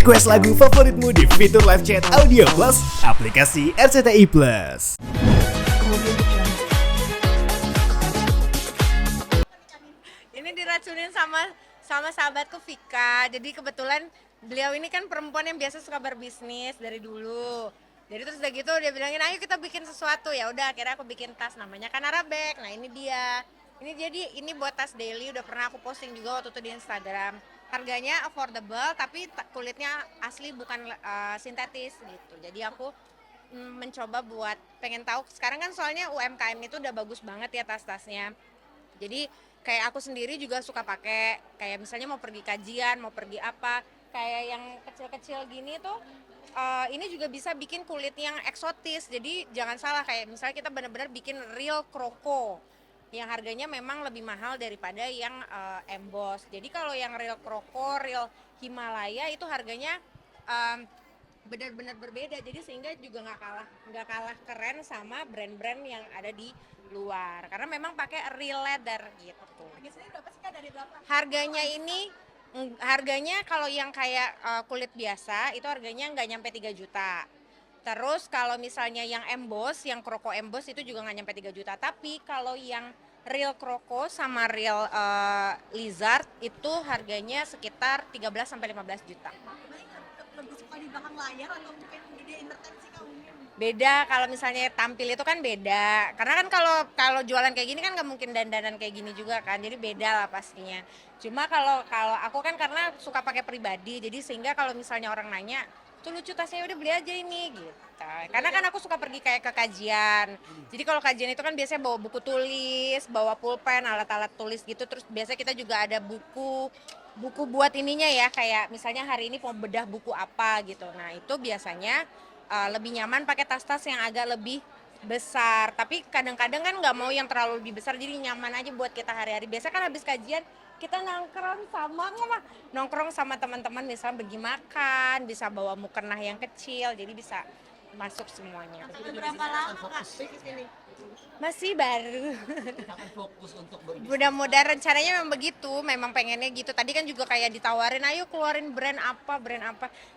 Request lagu favoritmu di fitur live chat Audio Plus, aplikasi RCTI Plus. Ini diracunin sama sahabatku Vika. Jadi kebetulan beliau ini kan perempuan yang biasa suka berbisnis dari dulu. Jadi terus udah gitu dia bilangin ayo kita bikin sesuatu. Ya udah akhirnya aku bikin tas namanya kan Arabek. Nah ini dia. Ini buat tas daily, udah pernah aku posting juga waktu itu di Instagram. Harganya affordable tapi kulitnya asli bukan sintetis gitu. Jadi aku mencoba buat pengen tahu sekarang kan soalnya UMKM itu udah bagus banget ya tas-tasnya. Jadi kayak aku sendiri juga suka pakai, kayak misalnya mau pergi kajian, mau pergi apa, kayak yang kecil-kecil gini tuh ini juga bisa bikin kulit yang eksotis. Jadi jangan salah, kayak misalnya kita benar-benar bikin real kroko yang harganya memang lebih mahal daripada yang emboss. Jadi kalau yang real kroko, real Himalaya itu harganya benar-benar berbeda, jadi sehingga juga nggak kalah keren sama brand-brand yang ada di luar karena memang pakai real leather gitu. Harganya kalau yang kayak kulit biasa itu harganya nggak nyampe 3 juta. Terus kalau misalnya yang emboss, yang kroko emboss itu juga nggak nyampe 3 juta. Tapi kalau yang real kroko sama real lizard itu harganya sekitar 13 sampai 15 juta. Lebih suka di belakang layar atau mungkin di entertain sih kamu? Beda kalau misalnya tampil itu kan beda, karena kan kalau jualan kayak gini kan nggak mungkin dandanan kayak gini juga kan, jadi beda lah pastinya. Cuma kalau aku kan karena suka pakai pribadi, jadi sehingga kalau misalnya orang nanya tuh lucu tasnya, udah beli aja ini gitu. Karena kan aku suka pergi kayak ke kajian, jadi kalau kajian itu kan biasanya bawa buku tulis, bawa pulpen, alat-alat tulis gitu. Terus biasanya kita juga ada buku buat ininya ya, kayak misalnya hari ini mau bedah buku apa gitu. Nah itu biasanya lebih nyaman pakai tas-tas yang agak lebih besar, tapi kadang-kadang kan nggak mau yang terlalu lebih besar, jadi nyaman aja buat kita hari-hari. Biasa kan habis kajian kita nongkrong sama teman-teman, misalnya pergi makan, bisa bawa mukena yang kecil, jadi bisa masuk semuanya. Udah berapa lama Kak di sini? Masih baru. Akan fokus untuk berbisnis. Mudah-mudahan rencananya memang begitu, memang pengennya gitu. Tadi kan juga kayak ditawarin, ayo keluarin brand apa.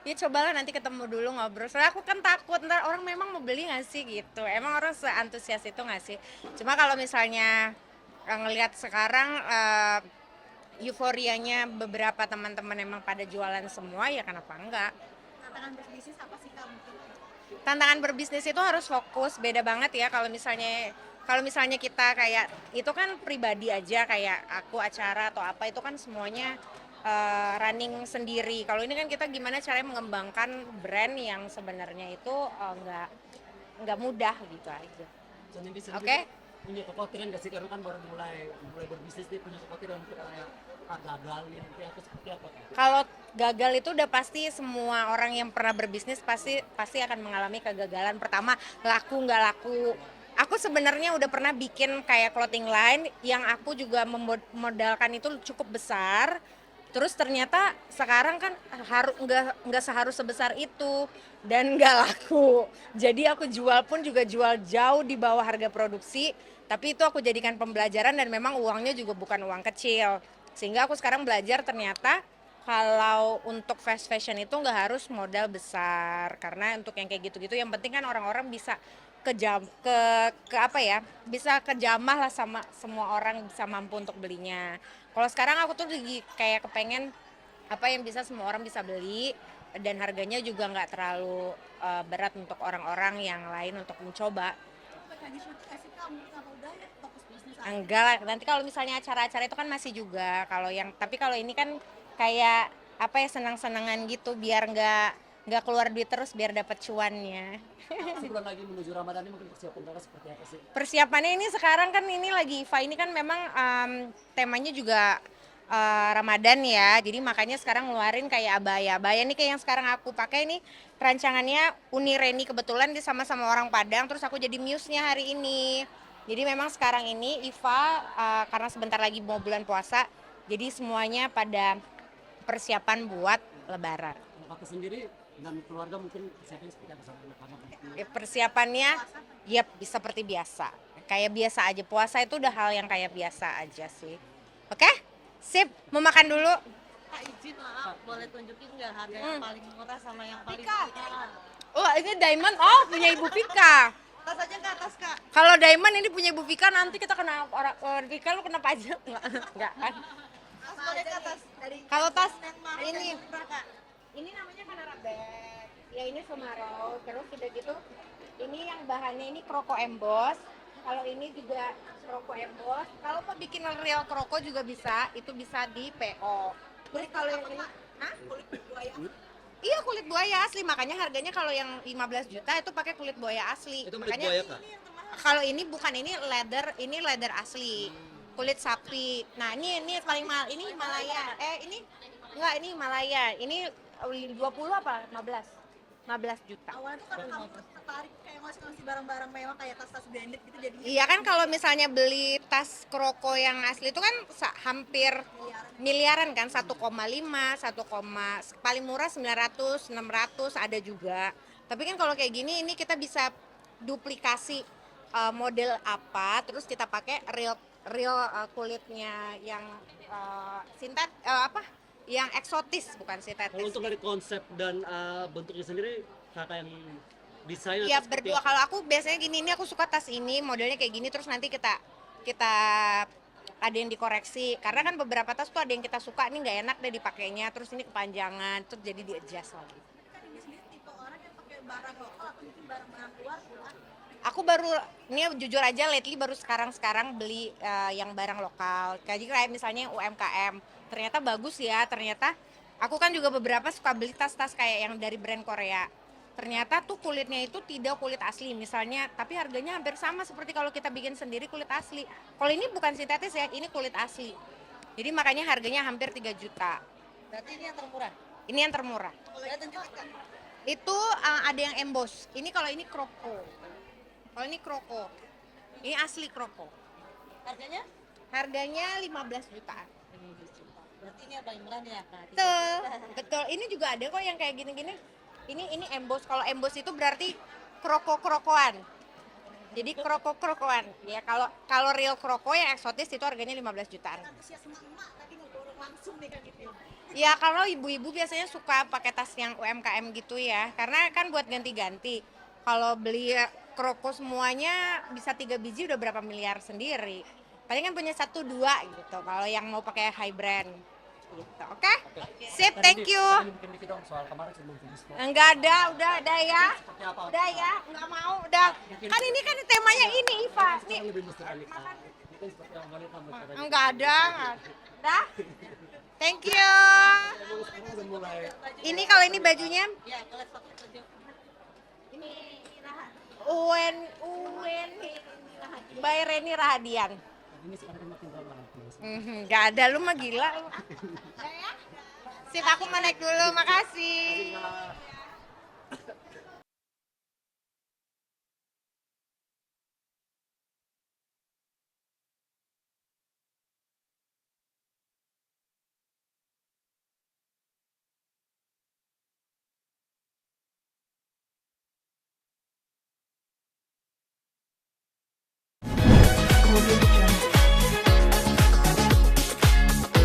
Ya cobalah nanti ketemu dulu ngobrol. Soalnya aku kan takut, ntar orang memang mau beli nggak sih gitu. Emang orang seantusias itu nggak sih? Cuma kalau misalnya ngelihat sekarang euforianya beberapa teman-teman emang pada jualan semua, ya kenapa enggak? Tantangan berbisnis apa sih Kak mungkin? Tantangan berbisnis itu harus fokus, beda banget ya kalau misalnya kita kayak itu kan pribadi aja, kayak aku acara atau apa itu kan semuanya running sendiri. Kalau ini kan kita gimana caranya mengembangkan brand yang sebenarnya itu nggak mudah gitu aja. Oke? Punya kekhawatiran nggak sih, karena kan baru mulai berbisnis nih, punya kekhawatiran mungkin kayak gagal gitu atau seperti apa? Kalau gagal itu udah pasti, semua orang yang pernah berbisnis pasti akan mengalami kegagalan. Pertama, laku nggak laku. Aku sebenarnya udah pernah bikin kayak clothing line yang aku juga memodalkan itu cukup besar. Terus ternyata sekarang kan nggak seharus sebesar itu dan nggak laku. Jadi aku jual pun juga jual jauh di bawah harga produksi. Tapi itu aku jadikan pembelajaran dan memang uangnya juga bukan uang kecil. Sehingga aku sekarang belajar ternyata kalau untuk fast fashion itu nggak harus modal besar, karena untuk yang kayak gitu-gitu yang penting kan orang-orang bisa bisa kejamah lah sama semua orang, bisa mampu untuk belinya. Kalau sekarang aku tuh lagi kayak kepengen apa yang bisa semua orang bisa beli dan harganya juga nggak terlalu berat untuk orang-orang yang lain untuk mencoba. Lagi syuting nggak sih Kak? Mungkin apa udah ya fokus bisnis aja? Enggak lah, nanti kalau misalnya acara-acara itu kan masih juga. Tapi kalau ini kan kayak apa ya, senang-senangan gitu, biar nggak keluar duit terus, biar dapat cuannya. Sebulan lagi menuju Ramadan ini mungkin persiapan Kakak seperti apa sih? Persiapannya ini sekarang kan ini lagi IFA ini kan memang temanya juga Ramadan ya. Jadi makanya sekarang ngeluarin kayak abaya nih, kayak yang sekarang aku pakai ini rancangannya Uni Reni, kebetulan dia sama-sama orang Padang, terus aku jadi muse-nya hari ini. Jadi memang sekarang ini IFA karena sebentar lagi mau bulan puasa, jadi semuanya pada persiapan buat lebaran. Kakak sendiri dan keluarga mungkin persiapannya seperti apa sama anak-anak? Persiapannya ya seperti biasa. Kayak biasa aja, puasa itu udah hal yang kayak biasa aja sih. Oke? Sip, mau makan dulu. Kak izin maaf, boleh tunjukin nggak harga yang paling murah sama yang paling Vika. mahal? Oh ini diamond, oh punya Ibu Vika. Tas aja ke atas kak. Kalau diamond ini punya Ibu Vika, nanti kita kena orang Vika lu kena pajak enggak kan? Tas boleh ke atas. Dari Kalau tas yang mana ini yang murah kak? ini namanya Canara bag. Ya ini Sumarok. Terus udah gitu ini yang bahannya ini kroko emboss. Kalau ini juga kroko emboss. Kalau mau bikin real kroko juga bisa, itu bisa di PO. Terus kalau yang ini, hah? Kulit buaya. Iya kulit buaya asli, makanya harganya kalau yang 15 juta itu pakai kulit buaya asli. Itu kulit Makanya buaya kak? kalau ini bukan, ini leather asli. Kulit sapi. Nah, ini paling mahal. Ini Himalaya. Ini enggak, ini Himalaya. Ini 20 apa? 15 juta. Awalnya tuh karena kamu tertarik kayak ngasih barang-barang mewah kayak tas-tas branded gitu jadi Iya kan kalau misalnya beli tas kroko yang asli itu kan hampir miliaran kan, 1,5, 1, paling murah 900, 600 ada juga. Tapi kan kalau kayak gini ini kita bisa duplikasi model apa, terus kita pakai real kulitnya yang yang eksotis, bukan Kalau sintetis. untuk dari konsep dan bentuknya sendiri kakak yang desain Iya atau seperti berdua. apa? Kalau aku biasanya gini, ini aku suka tas ini modelnya kayak gini, terus nanti kita ada yang dikoreksi karena kan beberapa tas tuh ada yang kita suka nih nggak enak deh dipakainya, terus ini kepanjangan, terus jadi di adjust lagi. kan ini sendiri tipe orang yang pakai barang lokal atau mungkin barang-barang luar pulang. Aku baru ini jujur aja lately baru sekarang beli yang barang lokal. Kayak misalnya yang UMKM, ternyata bagus ya. Ternyata aku kan juga beberapa suka beli tas-tas kayak yang dari brand Korea. Ternyata tuh kulitnya itu tidak kulit asli misalnya, tapi harganya hampir sama seperti kalau kita bikin sendiri kulit asli. Kalau ini bukan sintetis ya, ini kulit asli. Jadi makanya harganya hampir 3 juta. Berarti ini yang termurah. Ini yang termurah. Boleh tunjukin kak? Itu ada yang emboss. Ini kalau ini kroko. Kalau ini kroko. Ini asli kroko. Harganya? Harganya 15 jutaan. Berarti ini yang paling murah nih ya kak. Betul. Betul. Ini juga ada kok yang kayak gini-gini. Ini emboss. Kalau emboss itu berarti kroko-krokoan. Jadi kroko-krokoan. Ya kalau real kroko yang eksotis itu harganya 15 jutaan. Antusias emak tadi ngeborong langsung nih kak gitu. Ya kalau ibu-ibu biasanya suka pakai tas yang UMKM gitu ya. Karena kan buat ganti-ganti. Kalau beli kroko semuanya bisa 3 biji udah berapa miliar sendiri. Paling kan punya 1, 2 gitu. Kalau yang mau pakai high brand. Gitu. Oke? Sip, thank you. Mungkin dikit dong soal kemarin sebelum finish kok. Enggak ada, udah ya. Seperti apa? Udah ya, enggak mau, udah. Kan ini kan temanya ini, Iva. Nih, Kan lebih mesti kali. Mungkin seperti yang wanita mencoba. enggak ada. Dah. Thank you. Sekarang udah mulai. Ini kalau ini bajunya Ya boleh pakai baju. ini Uwen by Reni Rahadian. Ini sekarang makin ramai. Enggak ada, lu mah gila lu. Udah ya? Sip, aku mau naik dulu, makasih. Nah,